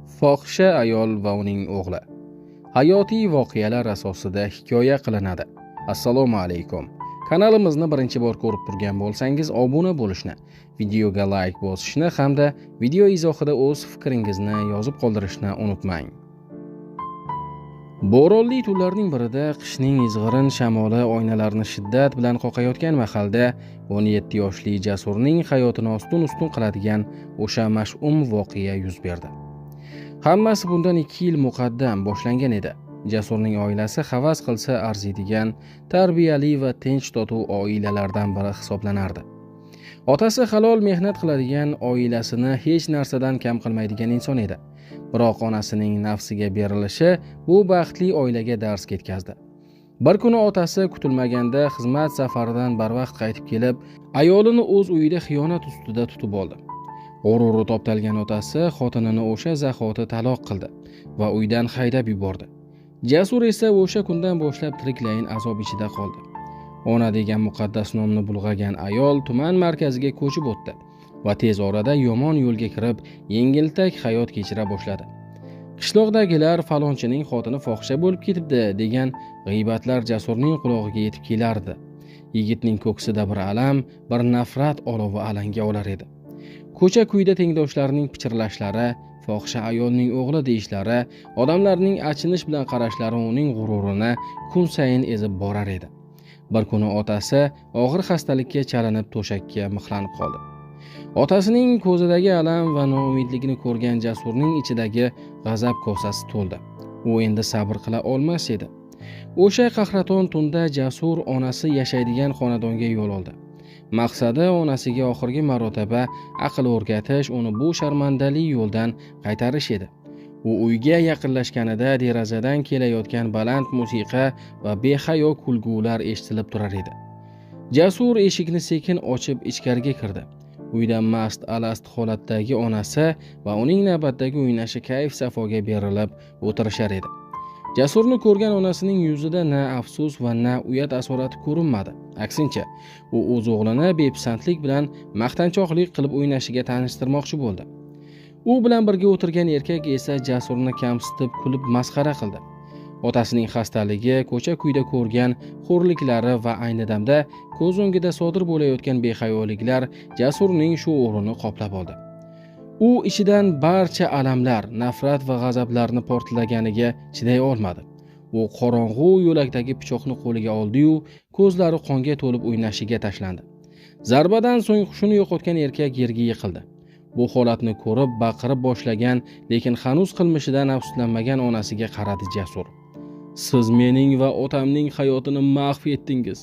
Fohisha ayol va uning o'g'li. Hayotiy voqealar asosida hikoya qilinadi. Assalomu alaykum. Kanalimizni birinchi bor ko'rib turgan bo'lsangiz, obuna bo'lishni, videoga like bosishni hamda video izohida o'z fikringizni yozib qoldirishni unutmang. Bo'ronli tunlarning birida qishning izg'irin shamoli oynalarni shiddat bilan qoqayotgan mahalda 17 yoshli Jasurning hayotini ustun qiladigan o'sha mash'um voqea yuz berdi. Hammasi bundan 2 yil muqaddam boshlangan edi. Jasurning oilasi havas qilsa arziydigan, tarbiyali va tinch totuv oilalardan biri hisoblanardi. Otasi halol mehnat qiladigan, oilasini hech narsadan kam qilmaydigan inson edi. Biroq onasining nafsiga berilishi bu baxtli oilaga dars ketkazdi. Bir kuni otasi kutilmaganda xizmat safaridan barvaqt qaytib kelib, ayolini o'z uyida xiyonat ustida tutib oldi. G'ururi toptalgan otasi xotinini o'sha zahoti taloq qildi va uydan haydab yubordi. Jasur esa o'sha kundan boshlab tiriklayin azob ichida qoldi. Ona degan muqaddas nomni bulg'agan ayol tuman markaziga ko'chib o'tdi va tez orada yomon yo'lga kirib, yengiltak hayot kechira boshladi. Qishloqdagilar falonchining xotini fohisha bo'lib ketibdi degan g'iybatlar Jasurning quloqiga yetib kelardi. Yigitning ko'ksida bir alam, bir nafrat olovi alanga olar edi. Ko'cha-kuyda tengdoshlarining pichirlashlari, fohisha ayolning o'g'li deyishlari, odamlarning achinish bilan qarashlari uning g'ururini kun sayin ezib borar edi. Bir kuni otasi og'ir xastalikka chalinib to'shakka mixlanib qoldi. Otasining ko'zidagi alam va noumidligini ko'rgan Jasurning ichidagi g'azab kosasi to'ldi. U endi sabr qila olmas edi. O'sha qahraton tunda Jasur onasi yashaydigan xonadonga yo'l oldi. Maqsadi onasiga oxirgi marotaba aql o'rgatish, uni bu sharmandali yo'ldan qaytarish edi. U uyga yaqinlashganida derazadan kelayotgan baland musiqa va behayo kulgular eshitilib turar edi. Jasur eshikni sekin ochib ichkariga kirdi. Uyda mast alast holatdagi onasi va uning navbatdagi o'ynashi kayf safoga berilib o'tirishar edi. Jasurni ko'rgan onasining yuzida na afsus va na uyat asorati ko'rinmadi. Aksincha, u o'z o'g'lini bepisandlik bilan maqtanchoqlik qilib o'ynashiga tanishtirmoqchi bo'ldi. U bilan birga o'tirgan erkak esa Jasurni kamsitib kulib masxara qildi. Otasining xastaligi, ko'cha-kuyda ko'rgan xo'rliklari va ayni damda ko'z o'ngida sodir bo'layotgan behayoliklar Jasurning shu o'rnini qoplab oldi. U ichidan barcha alamlar, nafrat va g'azablarni portlaganiga chiday olmadi. U qorong'u yo'lakdagi pichoqni qo'liga oldi-yu, ko'zlari qonga to'lib o'ynashiga tashlandi. Zarbadan so'ng hushini yo'qotgan erkak yerga yiqildi. Bu holatni ko'rib baqirib boshlagan, lekin hanuz qilmishidan afsuslanmagan onasiga qaradi Jasur. "Siz mening va otamning hayotini mahv etdingiz.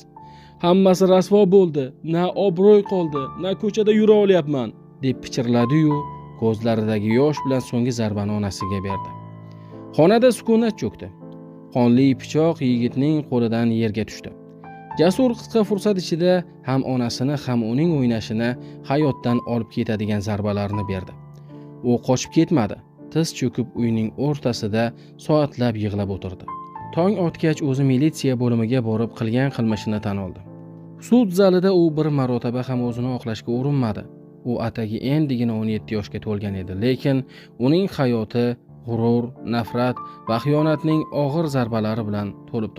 Hammasi rasvo bo'ldi. Na obro'y qoldi, na ko'chada yura olyapman", deb pichirladi-yu, ko'zlaridagi yosh bilan so'nggi zarbani onasiga berdi. Xonada sukunat cho'kdi. Qonli pichoq yigitning qo'lidan yerga tushdi. Jasur qisqa fursat ichida ham onasini, ham uning o'ynashini hayotdan olib ketadigan zarbalarni berdi. U qochib ketmadi. Tiz cho'kib uyning o'rtasida soatlab yig'lab o'tirdi. Tong otgach o'zi militsiya bo'limiga borib qilgan qilmishini tan oldi. Sud zalida u bir marotaba ham o'zini oqlashga urinmadi. U atagi endigina 17 yoshga to'lgan edi, lekin uning hayoti g'urur, nafrat va xiyonatning og'ir zarbalari bilan to'lib